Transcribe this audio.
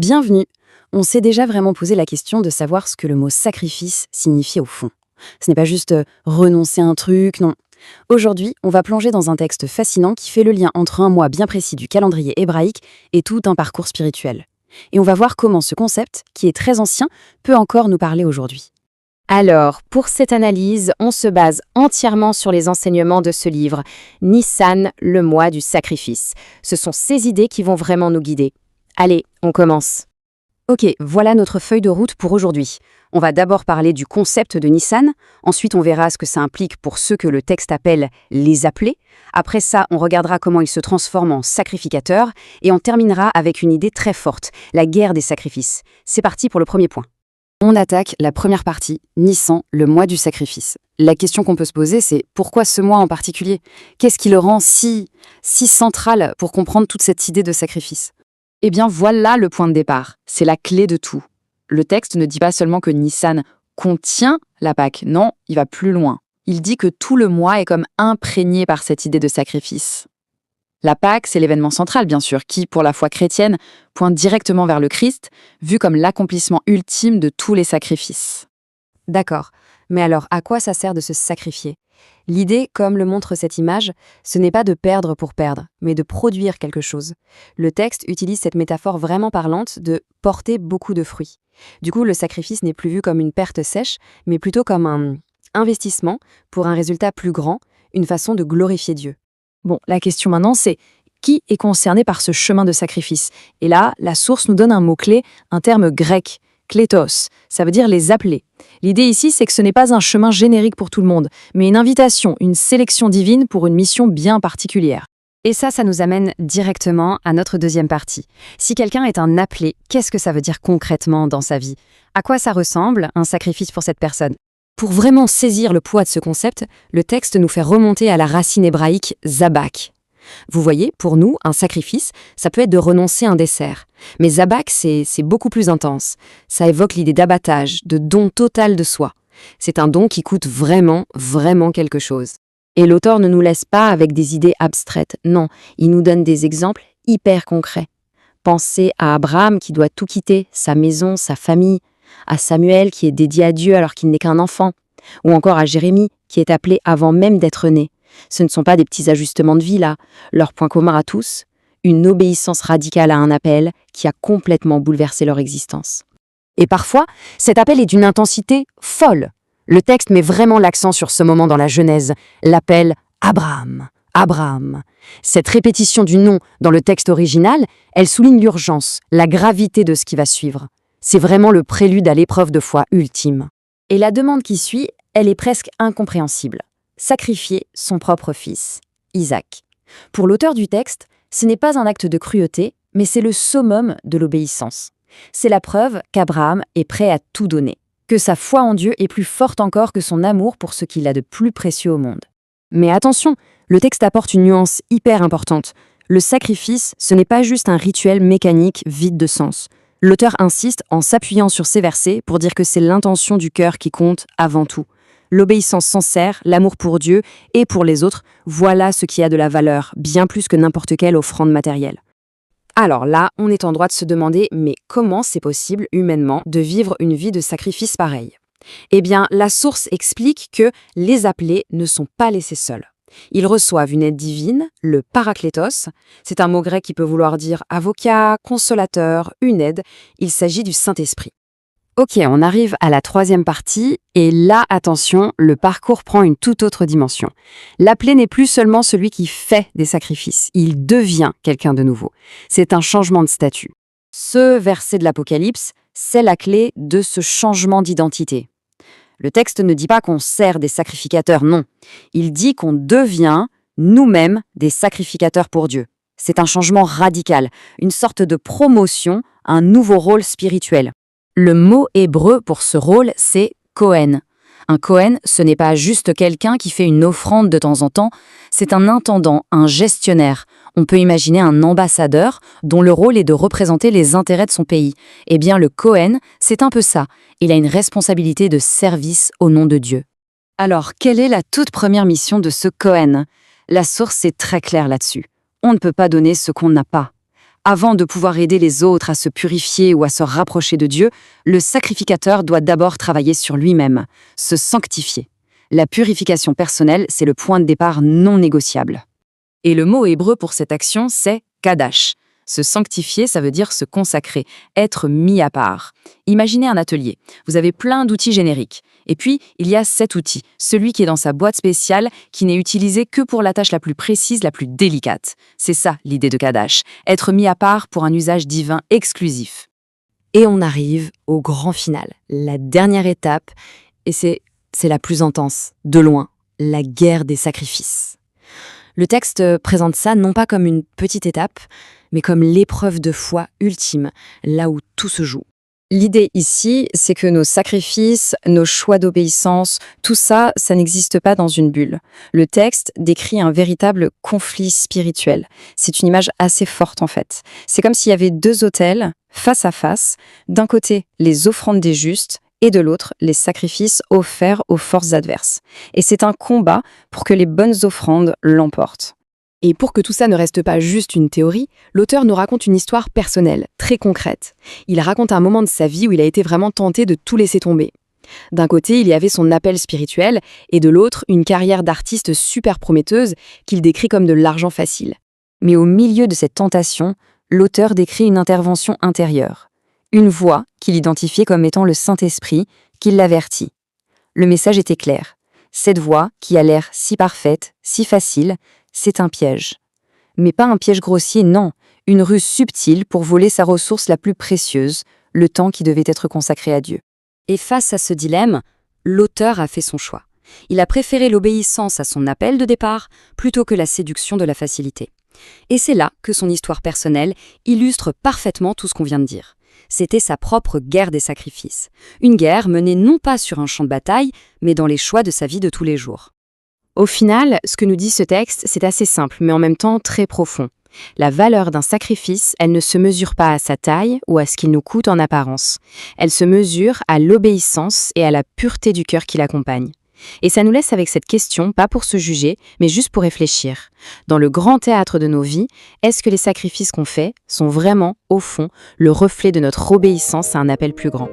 Bienvenue. On s'est déjà vraiment posé la question de savoir ce que le mot sacrifice signifie au fond. Ce n'est pas juste renoncer à un truc, non. Aujourd'hui, on va plonger dans un texte fascinant qui fait le lien entre un mois bien précis du calendrier hébraïque et tout un parcours spirituel. Et on va voir comment ce concept, qui est très ancien, peut encore nous parler aujourd'hui. Alors, pour cette analyse, on se base entièrement sur les enseignements de ce livre, Nissan, le mois du sacrifice. Ce sont ces idées qui vont vraiment nous guider. Allez, on commence. Ok, voilà notre feuille de route pour aujourd'hui. On va d'abord parler du concept de Nissan, ensuite on verra ce que ça implique pour ceux que le texte appelle les appelés. Après ça, on regardera comment ils se transforment en sacrificateurs, et on terminera avec une idée très forte, la guerre des sacrifices. C'est parti pour le premier point. On attaque la première partie, Nissan, le mois du sacrifice. La question qu'on peut se poser, c'est pourquoi ce mois en particulier? Qu'est-ce qui le rend si central pour comprendre toute cette idée de sacrifice? Eh bien voilà le point de départ, c'est la clé de tout. Le texte ne dit pas seulement que Nissan contient la Pâque, non, il va plus loin. Il dit que tout le mois est comme imprégné par cette idée de sacrifice. La Pâque, c'est l'événement central, bien sûr, qui, pour la foi chrétienne, pointe directement vers le Christ, vu comme l'accomplissement ultime de tous les sacrifices. D'accord, mais alors à quoi ça sert de se sacrifier? L'idée, comme le montre cette image, ce n'est pas de perdre pour perdre, mais de produire quelque chose. Le texte utilise cette métaphore vraiment parlante de porter beaucoup de fruits. Du coup, le sacrifice n'est plus vu comme une perte sèche, mais plutôt comme un investissement pour un résultat plus grand, une façon de glorifier Dieu. Bon, la question maintenant, c'est qui est concerné par ce chemin de sacrifice? Et là, la source nous donne un mot-clé, un terme grec, klétos, ça veut dire les appelés. L'idée ici, c'est que ce n'est pas un chemin générique pour tout le monde, mais une invitation, une sélection divine pour une mission bien particulière. Et ça nous amène directement à notre deuxième partie. Si quelqu'un est un appelé, qu'est-ce que ça veut dire concrètement dans sa vie? À quoi ça ressemble, un sacrifice pour cette personne? Pour vraiment saisir le poids de ce concept, le texte nous fait remonter à la racine hébraïque zabak. Vous voyez, pour nous, un sacrifice, ça peut être de renoncer à un dessert. Mais zabak, c'est beaucoup plus intense. Ça évoque l'idée d'abattage, de don total de soi. C'est un don qui coûte vraiment, vraiment quelque chose. Et l'auteur ne nous laisse pas avec des idées abstraites. Non, il nous donne des exemples hyper concrets. Pensez à Abraham qui doit tout quitter, sa maison, sa famille, à Samuel qui est dédié à Dieu alors qu'il n'est qu'un enfant, ou encore à Jérémie qui est appelé avant même d'être né. Ce ne sont pas des petits ajustements de vie là. Leur point commun à tous, une obéissance radicale à un appel qui a complètement bouleversé leur existence. Et parfois, cet appel est d'une intensité folle. Le texte met vraiment l'accent sur ce moment dans la Genèse, l'appel Abraham, Abraham. Cette répétition du nom dans le texte original, elle souligne l'urgence, la gravité de ce qui va suivre. C'est vraiment le prélude à l'épreuve de foi ultime. Et la demande qui suit, elle est presque incompréhensible. Sacrifier son propre fils, Isaac. Pour l'auteur du texte, ce n'est pas un acte de cruauté, mais c'est le summum de l'obéissance. C'est la preuve qu'Abraham est prêt à tout donner, que sa foi en Dieu est plus forte encore que son amour pour ce qu'il a de plus précieux au monde. Mais attention, le texte apporte une nuance hyper importante. Le sacrifice, ce n'est pas juste un rituel mécanique vide de sens. L'auteur insiste en s'appuyant sur ces versets pour dire que c'est l'intention du cœur qui compte avant tout. L'obéissance sincère, l'amour pour Dieu et pour les autres, voilà ce qui a de la valeur, bien plus que n'importe quelle offrande matérielle. Alors là, on est en droit de se demander, mais comment c'est possible, humainement, de vivre une vie de sacrifice pareille? Eh bien, la source explique que les appelés ne sont pas laissés seuls. Ils reçoivent une aide divine, le paraklétos. C'est un mot grec qui peut vouloir dire avocat, consolateur, une aide. Il s'agit du Saint-Esprit. Ok, on arrive à la troisième partie, et là, attention, le parcours prend une toute autre dimension. L'appelé n'est plus seulement celui qui fait des sacrifices, il devient quelqu'un de nouveau. C'est un changement de statut. Ce verset de l'Apocalypse, c'est la clé de ce changement d'identité. Le texte ne dit pas qu'on sert des sacrificateurs, non. Il dit qu'on devient, nous-mêmes, des sacrificateurs pour Dieu. C'est un changement radical, une sorte de promotion, un nouveau rôle spirituel. Le mot hébreu pour ce rôle, c'est Kohen. Un Kohen, ce n'est pas juste quelqu'un qui fait une offrande de temps en temps, c'est un intendant, un gestionnaire. On peut imaginer un ambassadeur dont le rôle est de représenter les intérêts de son pays. Eh bien, le Kohen, c'est un peu ça. Il a une responsabilité de service au nom de Dieu. Alors, quelle est la toute première mission de ce Kohen? La source est très claire là-dessus. On ne peut pas donner ce qu'on n'a pas. Avant de pouvoir aider les autres à se purifier ou à se rapprocher de Dieu, le sacrificateur doit d'abord travailler sur lui-même, se sanctifier. La purification personnelle, c'est le point de départ non négociable. Et le mot hébreu pour cette action, c'est kadash. Se sanctifier, ça veut dire se consacrer, être mis à part. Imaginez un atelier. Vous avez plein d'outils génériques. Et puis, il y a cet outil, celui qui est dans sa boîte spéciale, qui n'est utilisé que pour la tâche la plus précise, la plus délicate. C'est ça l'idée de Kadash, être mis à part pour un usage divin exclusif. Et on arrive au grand final, la dernière étape, et c'est la plus intense, de loin, la guerre des sacrifices. Le texte présente ça non pas comme une petite étape, mais comme l'épreuve de foi ultime, là où tout se joue. L'idée ici, c'est que nos sacrifices, nos choix d'obéissance, tout ça, ça n'existe pas dans une bulle. Le texte décrit un véritable conflit spirituel. C'est une image assez forte en fait. C'est comme s'il y avait deux autels, face à face, d'un côté les offrandes des justes, et de l'autre, les sacrifices offerts aux forces adverses. Et c'est un combat pour que les bonnes offrandes l'emportent. Et pour que tout ça ne reste pas juste une théorie, l'auteur nous raconte une histoire personnelle, très concrète. Il raconte un moment de sa vie où il a été vraiment tenté de tout laisser tomber. D'un côté, il y avait son appel spirituel, et de l'autre, une carrière d'artiste super prometteuse qu'il décrit comme de l'argent facile. Mais au milieu de cette tentation, l'auteur décrit une intervention intérieure. Une voix qu'il identifiait comme étant le Saint-Esprit, qui l'avertit. Le message était clair. Cette voix, qui a l'air si parfaite, si facile, c'est un piège. Mais pas un piège grossier, non, une ruse subtile pour voler sa ressource la plus précieuse, le temps qui devait être consacré à Dieu. Et face à ce dilemme, l'auteur a fait son choix. Il a préféré l'obéissance à son appel de départ plutôt que la séduction de la facilité. Et c'est là que son histoire personnelle illustre parfaitement tout ce qu'on vient de dire. C'était sa propre guerre des sacrifices. Une guerre menée non pas sur un champ de bataille, mais dans les choix de sa vie de tous les jours. Au final, ce que nous dit ce texte, c'est assez simple, mais en même temps très profond. La valeur d'un sacrifice, elle ne se mesure pas à sa taille ou à ce qu'il nous coûte en apparence. Elle se mesure à l'obéissance et à la pureté du cœur qui l'accompagne. Et ça nous laisse avec cette question, pas pour se juger, mais juste pour réfléchir. Dans le grand théâtre de nos vies, est-ce que les sacrifices qu'on fait sont vraiment, au fond, le reflet de notre obéissance à un appel plus grand ?